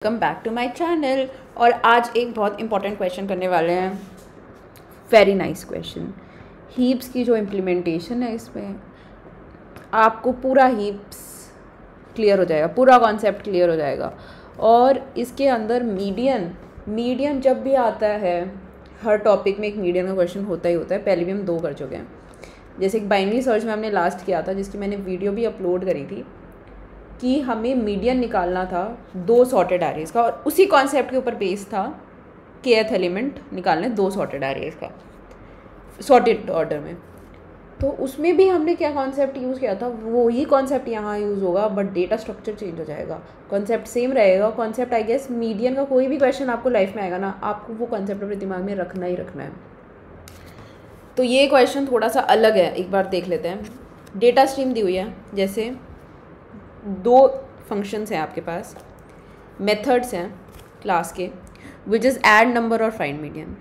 Welcome back to my channel. और आज एक बहुत इंपॉर्टेंट क्वेश्चन करने वाले हैं। Very nice question. हीप्स की जो इम्प्लीमेंटेशन है, इसमें आपको पूरा हीप्स क्लियर हो जाएगा, पूरा कॉन्सेप्ट क्लियर हो जाएगा। और इसके अंदर मीडियन जब भी आता है, हर टॉपिक में एक मीडियन का क्वेश्चन होता ही होता है। पहले भी हम 2 कर चुके हैं। जैसे एक बाइनरी सर्च में हमने लास्ट किया था, जिसकी मैंने वीडियो भी अपलोड करी थी कि हमें मीडियन निकालना था 2 सॉर्टेड एरेज का, और उसी कॉन्सेप्ट के ऊपर बेस था kth एलिमेंट निकालने 2 सॉर्टेड एरेज का सॉर्टेड ऑर्डर में। तो उसमें भी हमने क्या कॉन्सेप्ट यूज़ किया था, वही कॉन्सेप्ट यहाँ यूज़ होगा, बट डेटा स्ट्रक्चर चेंज हो जाएगा। कॉन्सेप्ट सेम रहेगा। कॉन्सेप्ट आई गेस मीडियन का कोई भी क्वेश्चन आपको लाइफ में आएगा ना, आपको वो कॉन्सेप्ट अपने दिमाग में रखना ही रखना है। तो ये क्वेश्चन थोड़ा सा अलग है, एक बार देख लेते हैं। डेटा स्ट्रीम दी हुई है, जैसे 2 फंक्शंस हैं आपके पास, मेथड्स हैं क्लास के, विच इज़ ऐड नंबर और find median.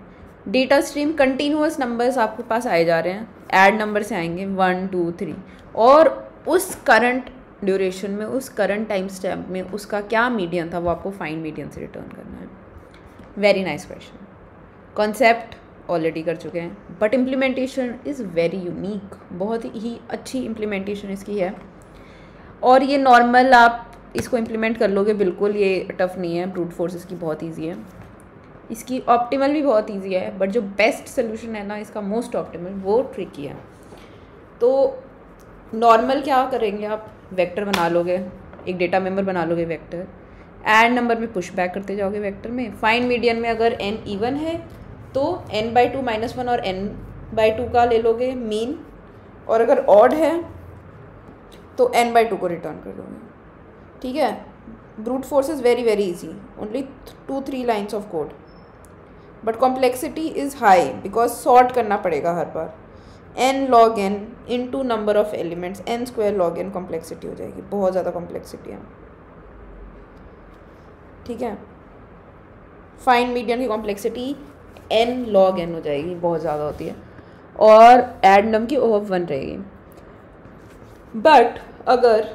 Data stream continuous numbers आपके पास आए जा रहे हैं, ऐड नंबर से आएंगे 1 2 3, और उस करंट ड्यूरेशन में, उस करंट टाइम स्टैम्प में उसका क्या मीडियन था, वो आपको फाइंड मीडियन से रिटर्न करना है। Very nice question. Concept already कर चुके हैं, but implementation is very unique. बहुत ही अच्छी इम्प्लीमेंटेशन इसकी है, और ये नॉर्मल आप इसको इम्प्लीमेंट कर लोगे, बिल्कुल ये टफ़ नहीं है। ब्रूट फोर्स इसकी बहुत इजी है, इसकी ऑप्टिमल भी बहुत इजी है, बट जो बेस्ट सोल्यूशन है ना इसका, मोस्ट ऑप्टिमल, वो ट्रिकी है। तो नॉर्मल क्या करेंगे आप, वेक्टर बना लोगे, एक डेटा मेंबर बना लोगे वेक्टर, ऐड नंबर में पुश बैक करते जाओगे वेक्टर में। फाइंड मीडियन में अगर n इवन है तो n/2 - 1 और n/2 का ले लोगे मीन, और अगर ऑड है तो n/2 को रिटर्न कर दोगे। ठीक है। Brute force is very very easy, only 2-3 lines of code, but complexity is high because sort करना पड़ेगा हर बार। n log n into number of elements, n² log n complexity हो जाएगी, बहुत ज़्यादा कॉम्प्लेक्सिटी है। ठीक है। फाइंड मीडियन की कॉम्प्लेक्सिटी n log n हो जाएगी, बहुत ज़्यादा होती है, और ऐड नम की ओवर 1 रहेगी। बट अगर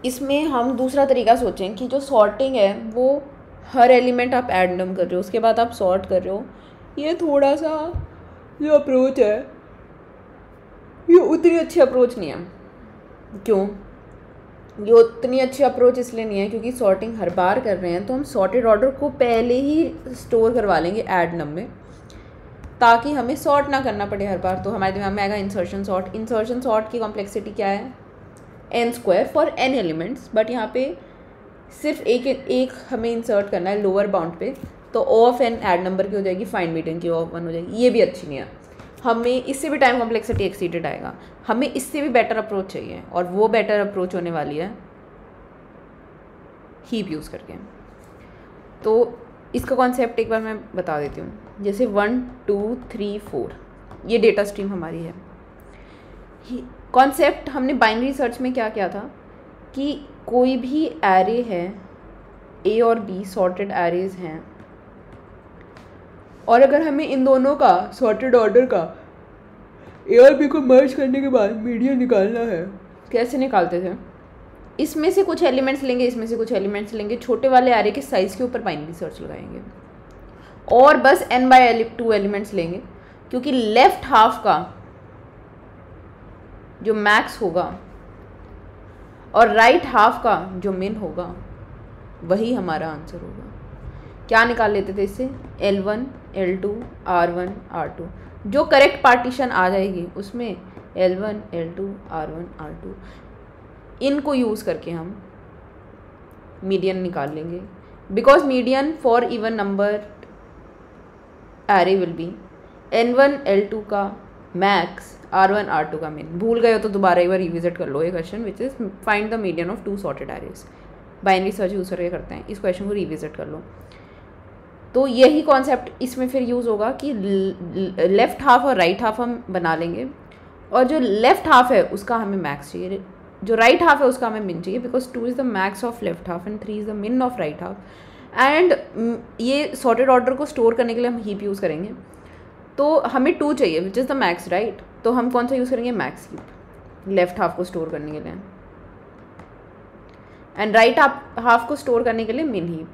इसमें हम दूसरा तरीका सोचें कि जो सॉर्टिंग है वो हर एलिमेंट आप ऐडम कर रहे हो, उसके बाद आप सॉर्ट कर रहे हो, ये थोड़ा सा जो अप्रोच है ये उतनी अच्छी अप्रोच नहीं है। क्यों? ये उतनी अच्छी अप्रोच इसलिए नहीं है क्योंकि सॉर्टिंग हर बार कर रहे हैं, तो हम सॉर्टेड ऑर्डर को पहले ही स्टोर करवा लेंगे ऐड नम में, ताकि हमें सॉर्ट ना करना पड़े हर बार। तो हमारे दिमाग में आएगा इंसर्शन सॉर्ट। इंसर्शन सॉर्ट की कॉम्प्लेक्सिटी क्या है, n² for n elements, but यहाँ पे सिर्फ एक हमें इंसर्ट करना है लोअर बाउंड पे, तो O of n add number की हो जाएगी, फाइंड मीडियन की O ऑफ 1 हो जाएगी। ये भी अच्छी नहीं है, हमें इससे भी टाइम कॉम्प्लेक्सिटी एक्सीडेड आएगा। हमें इससे भी बेटर अप्रोच चाहिए, और वो बेटर अप्रोच होने वाली है हीप यूज़ करके। तो इसका कॉन्सेप्ट एक बार मैं बता देती हूँ। जैसे 1 2 3 4 ये डेटा स्ट्रीम हमारी है। कॉन्सेप्ट हमने बाइनरी सर्च में क्या किया था कि कोई भी एरे है, ए और बी सॉर्टेड एरेज हैं, और अगर हमें इन दोनों का सॉर्टेड ऑर्डर का ए और बी को मर्ज करने के बाद मीडियन निकालना है, कैसे निकालते थे, इसमें से कुछ एलिमेंट्स लेंगे, इसमें से कुछ एलिमेंट्स लेंगे, छोटे वाले एरे के साइज़ के ऊपर बाइनरी सर्च लगाएंगे, और बस n/2 एलिमेंट्स लेंगे, क्योंकि लेफ्ट हाफ का जो मैक्स होगा और राइट हाफ का जो मिन होगा वही हमारा आंसर होगा। क्या निकाल लेते थे इससे, L1 L2 R1 R2, जो करेक्ट पार्टीशन आ जाएगी उसमें L1 L2 R1 R2, इनको यूज़ करके हम मीडियन निकाल लेंगे। Because median for even number array will be N1 L2 का मैक्स, R1 R2 का मिन। भूल गए हो तो दोबारा एक बार रिविजिट कर लो ये question, which is find the median of 2 sorted arrays. Binary search use करके करते हैं, इस क्वेश्चन को रिविजिट कर लो। तो यही कॉन्सेप्ट इसमें फिर यूज़ होगा कि लेफ़्ट हाफ और राइट हाफ हम बना लेंगे, और जो लेफ़्ट हाफ है उसका हमें मैक्स चाहिए, जो राइट हाफ है उसका हमें मिन चाहिए, because 2 is the max of left half and 3 is the मिन ऑफ राइट हाफ। एंड ये सॉर्टेड ऑर्डर को स्टोर करने के लिए हम हीप यूज़ करेंगे, तो हमें 2 चाहिए which is the max, right. तो हम कौन सा यूज़ करेंगे, मैक्स हीप, लेफ्ट हाफ को स्टोर करने के लिए। एंड राइट हाफ को स्टोर करने के लिए मिन हीप,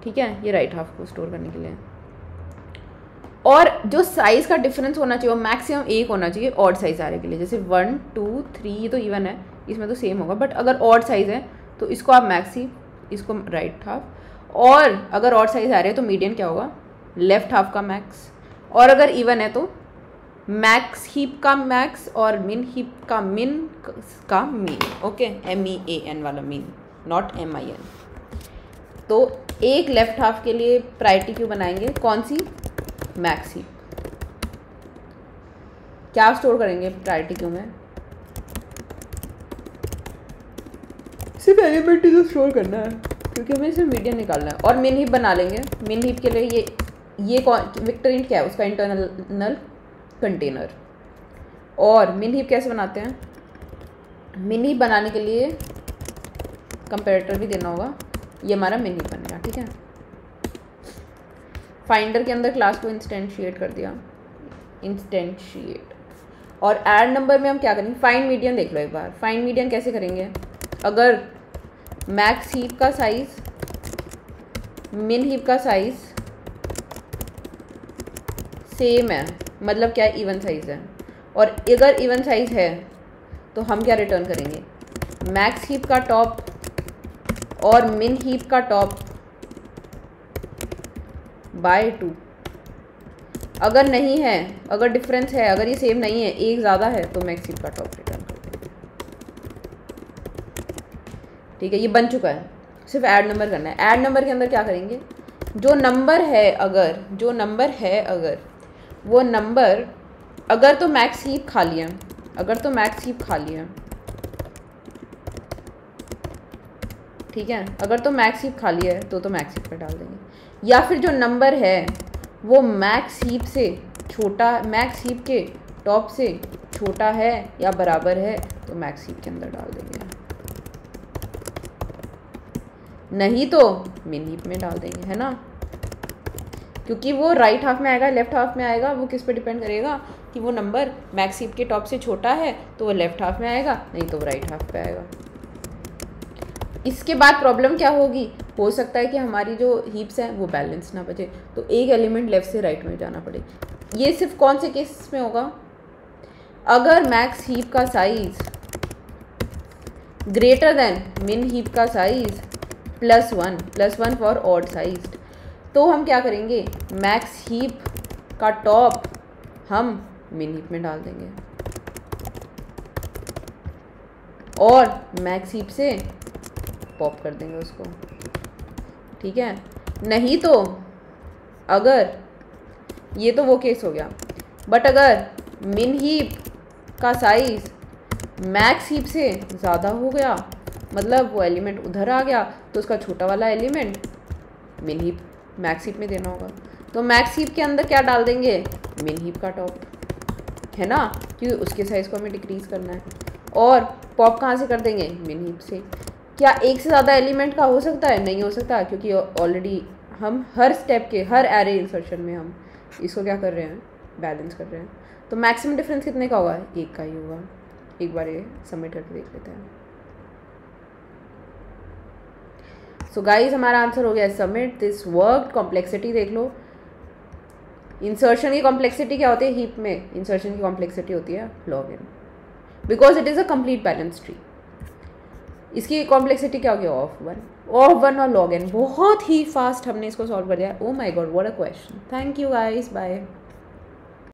ठीक है, ये राइट हाफ को स्टोर करने के लिए। और जो साइज़ का डिफरेंस होना चाहिए वो मैक्सिमम 1 होना चाहिए ऑड साइज आ रहे के लिए, जैसे 1 2 3 ये तो इवन है, इसमें तो सेम होगा, बट अगर ऑड साइज है तो इसको आप मैक्स हीप, इसको राइट हाफ, और अगर ऑड साइज आ रहे हैं तो मीडियन क्या होगा, लेफ्ट हाफ का मैक्स, और अगर इवन है तो मैक्स हीप का मैक्स और मिन हीप का मीन, ओके, MEAN वाला मीन, नॉट MIN। तो एक लेफ्ट हाफ के लिए प्रायोरिटी क्यों बनाएंगे, कौन सी, मैक्स हीप। क्या स्टोर करेंगे प्रायोरिटी क्यों में, सिर्फ एलिमेंट ही तो स्टोर करना है क्योंकि हमें सिर्फ मीडियन निकालना है। और मिन हीप बना लेंगे, मिन हीप के लिए ये वेक्टर इंट क्या है, उसका इंटरनल कंटेनर। और मिन हीप कैसे बनाते हैं, मिन हीप बनाने के लिए कंपैरेटर भी देना होगा, ये हमारा मिन हीप बनेगा, ठीक है। फाइंडर के अंदर क्लास को इंस्टेंशिएट कर दिया, इंस्टेंशिएट। और ऐड नंबर में हम क्या करेंगे, फाइंड मीडियन देख लो एक बार, फाइंड मीडियन कैसे करेंगे, अगर मैक्स हीप का साइज मिन हीप का साइज सेम है, मतलब क्या, इवन साइज है, और अगर इवन साइज है तो हम क्या रिटर्न करेंगे, मैक्स हीप का टॉप और मिन हीप का टॉप बाय 2। अगर नहीं है, अगर डिफरेंस है, अगर ये सेम नहीं है, एक ज़्यादा है, तो मैक्स हीप का टॉप रिटर्न कर देंगे, ठीक है। ये बन चुका है, सिर्फ ऐड नंबर करना है। ऐड नंबर के अंदर क्या करेंगे, जो नंबर है अगर वो नंबर, अगर तो मैक्स हीप खाली है, ठीक है, अगर तो मैक्स हीप खाली है तो मैक्स हीप पे डाल देंगे, या फिर जो नंबर है वो मैक्स हीप से छोटा, मैक्स हीप के टॉप से छोटा है या बराबर है तो मैक्स हीप के अंदर डाल देंगे, नहीं तो मिन हीप में डाल देंगे, है ना। क्योंकि वो राइट हाफ में आएगा, लेफ्ट हाफ में आएगा, वो किस पे डिपेंड करेगा कि वो नंबर मैक्स हीप के टॉप से छोटा है तो वो लेफ्ट हाफ में आएगा, नहीं तो वो राइट हाफ पे आएगा। इसके बाद प्रॉब्लम क्या होगी, हो सकता है कि हमारी जो हीप्स हैं वो बैलेंस ना बचे, तो एक एलिमेंट लेफ्ट से राइट में जाना पड़े। ये सिर्फ कौन से केस में होगा, अगर मैक्स हीप का साइज ग्रेटर देन मिन हीप का साइज +1 फॉर ऑड साइज, तो हम क्या करेंगे, मैक्स हीप का टॉप हम मिन हीप में डाल देंगे और मैक्स हीप से पॉप कर देंगे उसको, ठीक है। नहीं तो अगर, ये तो वो केस हो गया, बट अगर मिन हीप का साइज मैक्स हीप से ज़्यादा हो गया, मतलब वो एलिमेंट उधर आ गया, तो उसका छोटा वाला एलिमेंट मिन हीप मैक्स हीप में देना होगा, तो मैक्स हीप के अंदर क्या डाल देंगे, मिन हीप का टॉप, है ना, क्योंकि उसके साइज़ को हमें डिक्रीज़ करना है। और पॉप कहाँ से कर देंगे, मिन हीप से। क्या एक से ज़्यादा एलिमेंट का हो सकता है, नहीं हो सकता, क्योंकि ऑलरेडी हम हर स्टेप के, हर एरे इंसर्शन में हम इसको क्या कर रहे हैं, बैलेंस कर रहे हैं। तो मैक्सिमम डिफरेंस कितने का होगा, 1 का ही होगा। एक बार ये सबमिट करके देख लेते हैं। सो गाइस हमारा आंसर हो गया सबमिट, दिस वर्क। कॉम्प्लेक्सिटी देख लो, इंसर्शन की कॉम्प्लेक्सिटी क्या होती है, हीप में इंसर्शन की कॉम्प्लेक्सिटी होती है log n, because it is a complete balance tree. इसकी कॉम्प्लेक्सिटी क्या हो गया, ऑफ वन और log n। बहुत ही फास्ट हमने इसको सॉल्व कर दिया। Oh my God, what a question. Thank you guys, bye.